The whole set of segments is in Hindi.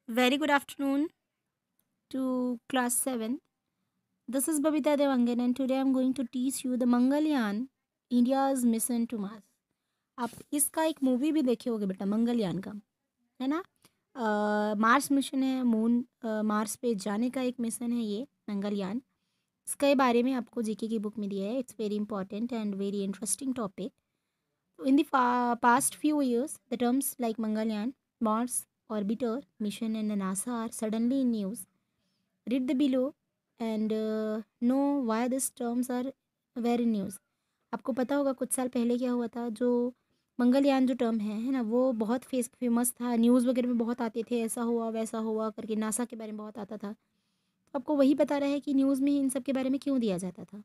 Very good afternoon to class 7th. This is Babita Devangan and today I'm going to teach you the Mangalyaan, India's mission to Mars. आप इसका एक मूवी भी देखे होगे बेटा मंगलयान का, है ना। मार्स मिशन है, मून मार्स पे जाने का एक मिशन है ये मंगलयान। इसके बारे में आपको जीके की बुक में दिया है। It's very important and very interesting topic. In the past few years, the terms like Mangalyaan, Mars Orbiter mission, and the NASA are suddenly in news. Read the below and know why these terms are very news. आपको पता होगा कुछ साल पहले क्या हुआ था। जो मंगलयान जो टर्म है ना, वो बहुत फेमस था, न्यूज़ वगैरह में बहुत आते थे, ऐसा हुआ वैसा हुआ करके, नासा के बारे में बहुत आता था। तो आपको वही बता रहा है कि न्यूज़ में इन सब के बारे में क्यों दिया जाता था।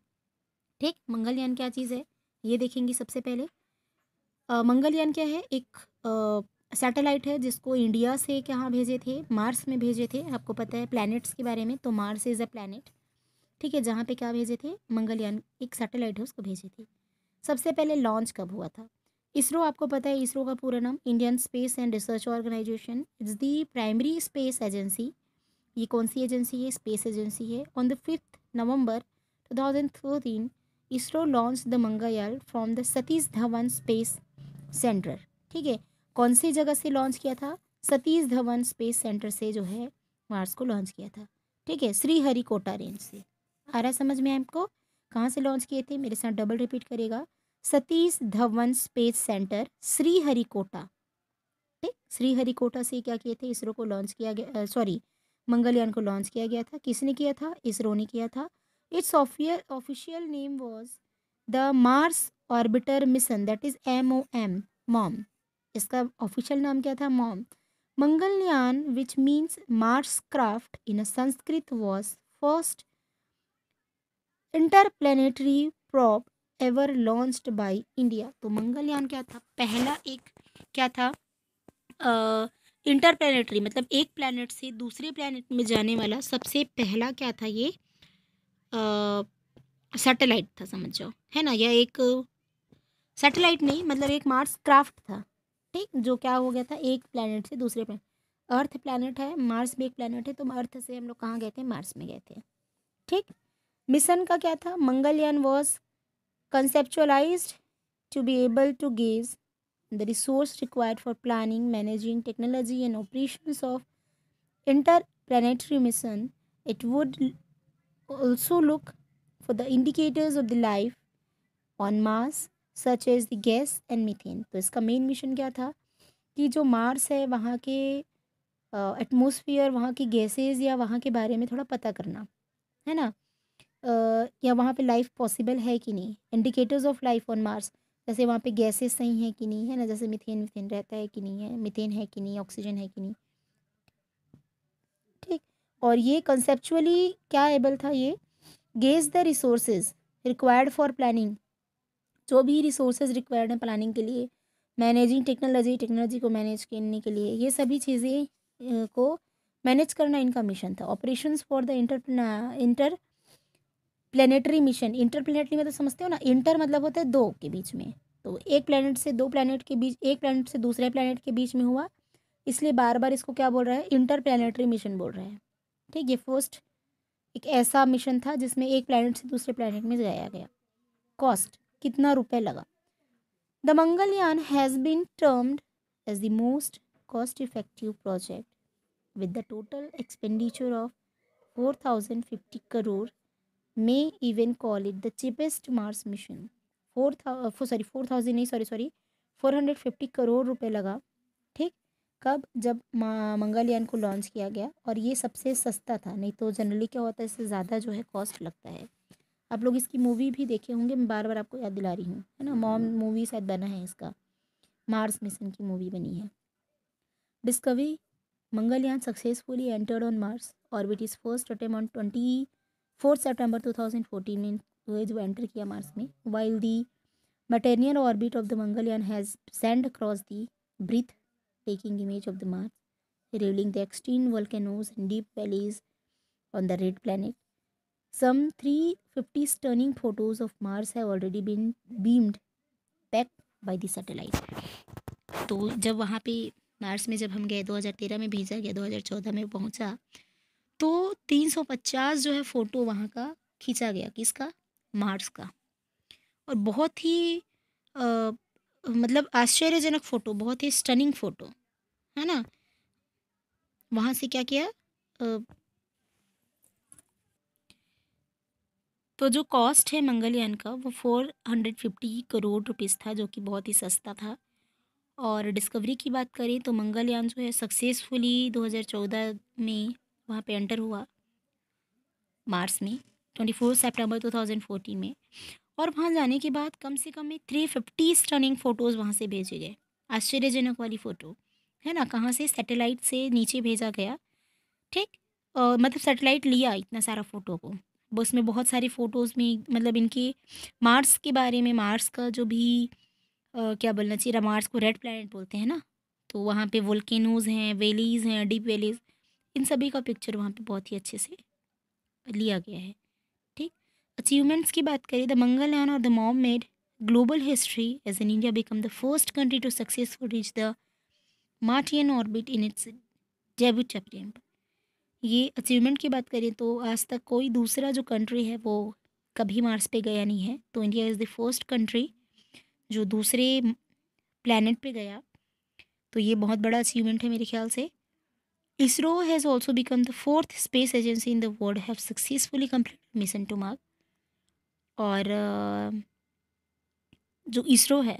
ठीक, मंगलयान क्या चीज़ है ये देखेंगे सबसे पहले। मंगलयान क्या है, एक सैटेलाइट है जिसको इंडिया से कहाँ भेजे थे, मार्स में भेजे थे। आपको पता है प्लैनेट्स के बारे में, तो मार्स इज़ अ प्लैनेट। ठीक है, जहाँ पे क्या भेजे थे, मंगलयान एक सैटेलाइट है उसको भेजे थे। सबसे पहले लॉन्च कब हुआ था। इसरो, आपको पता है इसरो का पूरा नाम Indian space and research organisation, it's the primary space agency. ये कौन सी एजेंसी है, स्पेस एजेंसी है। On the 5th November 2013 ISRO launch the Mangalyaan from the Satish Dhawan space centre. ठीक है, कौन सी जगह से लॉन्च किया था, सतीश धवन स्पेस सेंटर से जो है मार्स को लॉन्च किया था। ठीक है, श्रीहरिकोटा रेंज से। आ रहा समझ में आपको, कहाँ से लॉन्च किए थे, मेरे साथ डबल रिपीट करेगा। Satish Dhawan space centre Sriharikota. ठीक, श्रीहरिकोटा से क्या किए थे, इसरो को लॉन्च किया गया, सॉरी मंगलयान को लॉन्च किया गया था। किसने किया था, इसरो ने किया था। It's official name was the Mars orbiter mission, that is MOM, mom. इसका ऑफिशियल नाम क्या था, mom. Mangalyaan which means Mars craft in Sanskrit was first interplanetary probe ever launched by India. तो मंगलयान क्या था, पहला एक क्या था, इंटरप्लेनेटरी मतलब एक प्लैनेट से दूसरे प्लैनेट में जाने वाला सबसे पहला क्या था, ये सैटेलाइट था, समझ जाओ, है ना। यह एक सैटेलाइट नहीं, मतलब एक मार्स क्राफ्ट था। ठीक, जो क्या हो गया था, एक प्लैनेट से दूसरे प्लैनेट, अर्थ प्लैनेट है, मार्स भी एक प्लैनेट है, तो अर्थ से हम लोग कहाँ गए थे, मार्स में गए थे। ठीक, मिशन का क्या था, Mangalyaan was कंसेप्चुअलाइज्ड to be able to gaze the resource required for planning, managing technology and operations of interplanetary mission. It would also look for the indicators of the life on Mars such as the gas and methane. तो इसका मेन मिशन क्या था कि जो मार्स है वहाँ के एटमॉस्फेयर, वहाँ की गैसेज या वहाँ के बारे में थोड़ा पता करना, है ना। या वहाँ पे लाइफ पॉसिबल है कि नहीं, indicators of life on Mars, जैसे वहाँ पे गैसेस सही हैं कि नहीं, है ना, जैसे मीथेन मीथेन रहता है कि नहीं है, मीथेन है कि नहीं, ऑक्सीजन है कि नहीं। ठीक, और ये कंसेप्चुअली क्या एबल था, ये gauge the resources required for planning, जो भी रिसोर्सेज रिक्वायर्ड हैं प्लानिंग के लिए, मैनेजिंग टेक्नोलॉजी, टेक्नोलॉजी को मैनेज करने के लिए, ये सभी चीज़ें को मैनेज करना इनका मिशन था। Operations for the inter planetary mission, inter planetary मतलब समझते हो ना, इंटर मतलब होता है दो के बीच में, तो एक प्लेनेट से दो प्लेनेट के बीच, एक प्लेनेट से दूसरे प्लेनेट के बीच में हुआ, इसलिए बार बार इसको क्या बोल रहा है, इंटर प्लेनेटरी मिशन बोल रहा है। ठीक, ये फर्स्ट एक ऐसा मिशन था जिसमें एक प्लेनेट से दूसरे प्लेनेट में जाया गया। कॉस्ट, कितना रुपए लगा। The Mangalyaan has been termed as the most cost effective project with the total expenditure of 4,050 crore, may even call it the cheapest Mars mission। 4,000 नहीं, सॉरी 450 करोड़ रुपए लगा। ठीक, कब, जब मंगलयान को लॉन्च किया गया, और ये सबसे सस्ता था, नहीं तो जनरली क्या होता है इससे ज़्यादा जो है कॉस्ट लगता है। आप लोग इसकी मूवी भी देखे होंगे, मैं बार बार आपको याद दिला रही हूँ, है ना। मॉम मूवी शायद बना है इसका, मार्स मिशन की मूवी बनी है। Discovery, Mangalyaan successfully entered on Mars orbit its first attempt on 24 September 2014 में हुए, जो एंटर किया मार्स में। while the material orbit of the Mangalyaan has sent across the breathtaking image of the Mars, revealing the extreme volcanoes and deep valleys on the red planet. Some 350 stunning photos of Mars have already been beamed back by the satellite। तो जब वहाँ पे मार्स में जब हम गए 2013 में भेजा गया, 2014 में पहुंचा, तो 350 जो है फ़ोटो वहाँ का खींचा गया। किसका? मार्स का। और बहुत ही मतलब आश्चर्यजनक फ़ोटो, बहुत ही स्टनिंग फ़ोटो, है ना? वहाँ से क्या किया, अ, तो जो कॉस्ट है मंगलयान का वो 450 करोड़ रुपीस था, जो कि बहुत ही सस्ता था। और डिस्कवरी की बात करें तो मंगलयान जो है सक्सेसफुली 2014 में वहाँ पे एंटर हुआ मार्स में, 24 सितंबर 2014 में। और वहाँ जाने के बाद कम से कम 350 स्टनिंग फ़ोटोज़ वहाँ से भेजे गए। आश्चर्यजनक वाली फ़ोटो, है ना? कहाँ से? सैटेलाइट से नीचे भेजा गया, ठीक? मतलब सैटेलाइट लिया इतना सारा फ़ोटो को। उसमें बहुत सारी फ़ोटोज़ में मतलब इनके मार्स के बारे में, मार्स का जो भी क्या बोलना चाहिए, मार्स को रेड प्लैनेट बोलते हैं ना, तो वहाँ पे वोल्केनोज़ हैं, वैलीज़ हैं, डीप वैलीज़, इन सभी का पिक्चर वहाँ पे बहुत ही अच्छे से लिया गया है, ठीक? अचीवमेंट्स की बात करें, द मंगलयान और the MOM made global history as in India become the first country to successful reach the Martian orbit in its debut attempt. ये अचीवमेंट की बात करें तो आज तक कोई दूसरा जो कंट्री है वो कभी मार्स पे गया नहीं है, तो India is the first country जो दूसरे प्लैनेट पे गया। तो ये बहुत बड़ा अचीवमेंट है मेरे ख्याल से। ISRO has also become the fourth space agency in the world have successfully completed mission to Mars. और जो इसरो है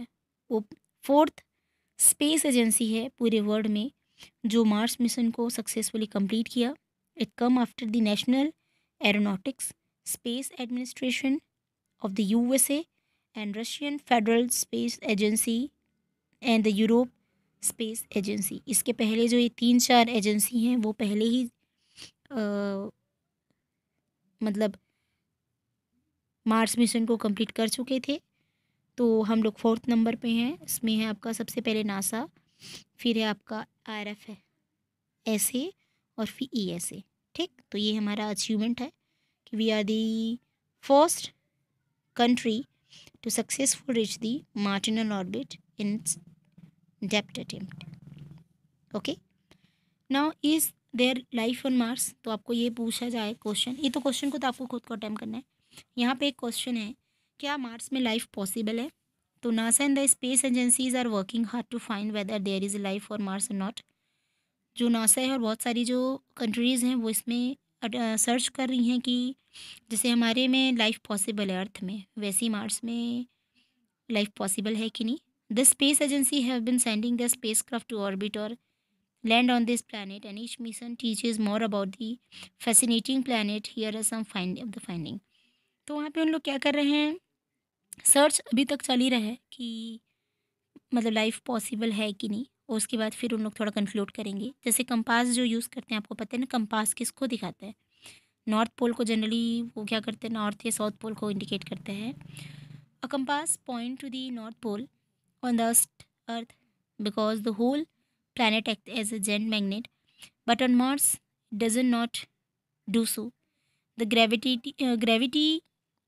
वो फोर्थ स्पेस एजेंसी है पूरे वर्ल्ड में जो मार्स मिशन को सक्सेसफुली कंप्लीट किया। It come after the national aeronautics space administration of the USA and Russian federal space agency and the Europe space agency. इसके पहले जो ये 3-4 एजेंसी हैं वो पहले ही मतलब मार्स मिशन को कंप्लीट कर चुके थे। तो हम लोग 4th नंबर पे हैं। इसमें है आपका सबसे पहले नासा, फिर है आपका आरएफ है ऐसे, और फिर ईएसए, ठीक? तो ये हमारा अचीवमेंट है कि we are the first country to successfully reach the Martian orbit in its depth attempt. Okay. Now is there life on Mars? तो आपको ये पूछा जाए क्वेश्चन, ये तो क्वेश्चन को तो आपको खुद को अटेम्प्ट करना है। यहाँ पे एक क्वेश्चन है, क्या मार्स में लाइफ पॉसिबल है? तो NASA and the space agencies are working hard to find whether there is life or Mars or not. जो नासा है और बहुत सारी जो कंट्रीज़ हैं वो इसमें सर्च कर रही हैं कि जैसे हमारे में लाइफ पॉसिबल है अर्थ में, वैसे ही मार्स में लाइफ पॉसिबल है कि नहीं। The space agency have been sending the spacecraft to orbit और land on this planet and each mission teaches more about the fascinating planet. Here are some finding. तो वहाँ पे उन लोग क्या कर रहे हैं, सर्च अभी तक चल ही रहा है कि मतलब लाइफ पॉसिबल है कि नहीं, और उसके बाद फिर उन लोग थोड़ा कंक्लूड करेंगे। जैसे कंपास जो यूज़ करते हैं, आपको पता है ना कंपास किसको दिखाता है? नॉर्थ पोल को जनरली वो क्या करते हैं, नॉर्थ या साउथ पोल को इंडिकेट करते हैं। A compass point to the north pole on the earth because the whole planet acts as a giant magnet, but on Mars it does not do so. The gravity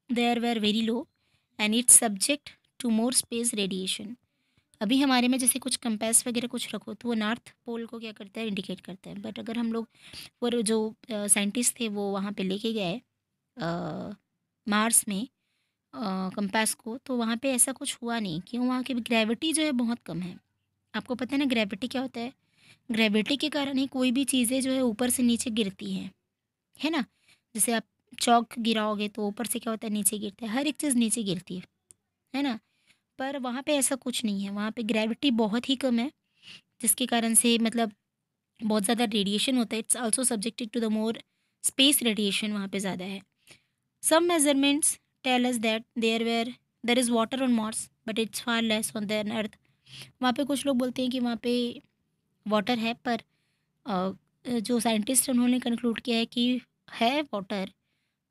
there were very low and it's subject to more space radiation. अभी हमारे में जैसे कुछ कंपास वगैरह कुछ रखो तो वो नॉर्थ पोल को क्या करता है, इंडिकेट करता है। बट अगर हम लोग वो जो साइंटिस्ट थे वो वहाँ पे लेके गए मार्स में कंपास को, तो वहाँ पे ऐसा कुछ हुआ नहीं। क्यों? वहाँ की ग्रेविटी जो है बहुत कम है। आपको पता है ना ग्रेविटी क्या होता है? ग्रेविटी के कारण ही कोई भी चीज़ें जो है ऊपर से नीचे गिरती हैं, है ना? जैसे आप चौक गिराओगे तो ऊपर से क्या होता है, नीचे गिरता है। हर एक चीज़ नीचे गिरती है ना? पर वहाँ पे ऐसा कुछ नहीं है, वहाँ पे ग्रेविटी बहुत ही कम है, जिसके कारण से मतलब बहुत ज़्यादा रेडिएशन होता है। It's also subjected to the more space radiation वहाँ पे ज़्यादा है। Some measurements tell us that there is water on Mars but it's far less on then earth. वहाँ पे कुछ लोग बोलते हैं कि वहाँ पे वाटर है, पर जो साइंटिस्ट उन्होंने कंक्लूड किया है कि है वाटर,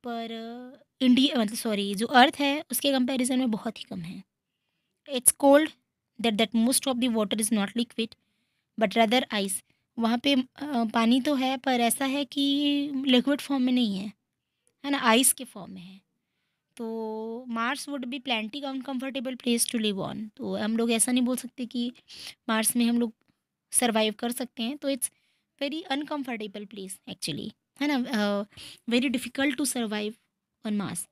पर इंडिया मतलब सॉरी जो अर्थ है उसके कंपैरिजन में बहुत ही कम है। It's cold that most of the water is not liquid but rather ice. वहाँ पे पानी तो है पर ऐसा है कि लिक्विड फॉर्म में नहीं है ना, आइस के फॉर्म में है। तो Mars would be plenty uncomfortable place to live on. तो हम लोग ऐसा नहीं बोल सकते कि मार्स में हम लोग सर्वाइव कर सकते हैं, तो it's very uncomfortable place actually, है ना, very difficult to survive on Mars.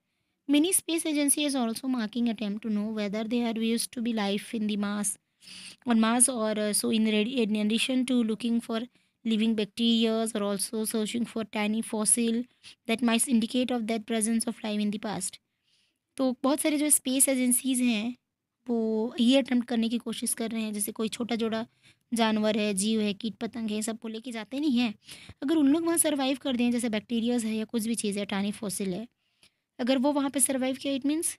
Many space agency is also making attempt to know whether there used to be life in the Mars on Mars, or in addition to looking for living bacteria or also searching for tiny fossil that might indicate of that presence of life in the past. तो बहुत सारे जो स्पेस एजेंसीज़ हैं वो ये अटेम्प्ट करने की कोशिश कर रहे हैं, जैसे कोई छोटा जोड़ा जानवर है, जीव है, कीट पतंग है, सबको लेके जाते नहीं हैं, अगर उन लोग वहाँ सर्वाइव कर दें, जैसे बैक्टीरियाज है या कुछ भी चीज़ है, टानी फॉसिल है, अगर वो वहाँ पे सर्वाइव किया, it means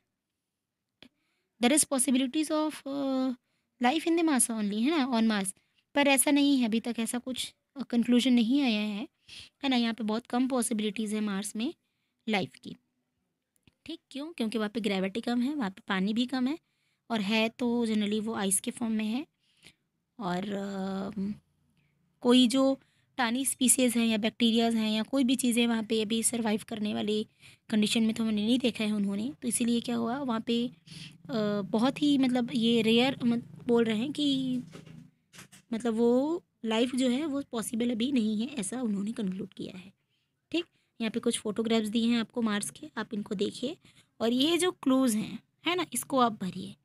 there is possibilities of life in the Mars only, है ना, ऑन मास. पर ऐसा नहीं है, अभी तक ऐसा कुछ कंक्लूजन नहीं आया है ना. यहाँ पे बहुत कम पॉसिबिलिटीज़ है मार्स में लाइफ की. ठीक, क्यों? क्योंकि वहाँ पे ग्रेविटी कम है, वहाँ पे पानी भी कम है, और है तो जनरली वो आइस के फॉर्म में है. और कोई जो टानी स्पीसीज़ हैं या बैक्टीरियाज़ हैं या कोई भी चीज़ें वहाँ पे अभी सर्वाइव करने वाली कंडीशन में तो हमने नहीं देखा है उन्होंने, तो इसीलिए क्या हुआ वहाँ पे बहुत ही मतलब ये रेयर बोल रहे हैं कि मतलब वो लाइफ जो है वो पॉसिबल अभी नहीं है, ऐसा उन्होंने कंक्लूड किया है. ठीक, यहाँ पे कुछ फोटोग्राफ्स दिए हैं आपको मार्स के, आप इनको देखिए और ये जो क्लूज़ हैं, है ना, इसको आप भरिए.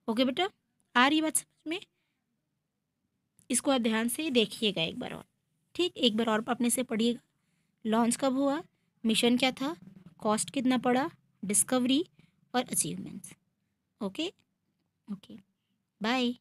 ओके बेटा, आ रही बात समझ में? इसको आप ध्यान से देखिएगा एक बार और. ठीक, एक बार और अपने से पढ़िएगा. लॉन्च कब हुआ, मिशन क्या था, कॉस्ट कितना पड़ा, डिस्कवरी और अचीवमेंट्स. ओके. Okay, bye.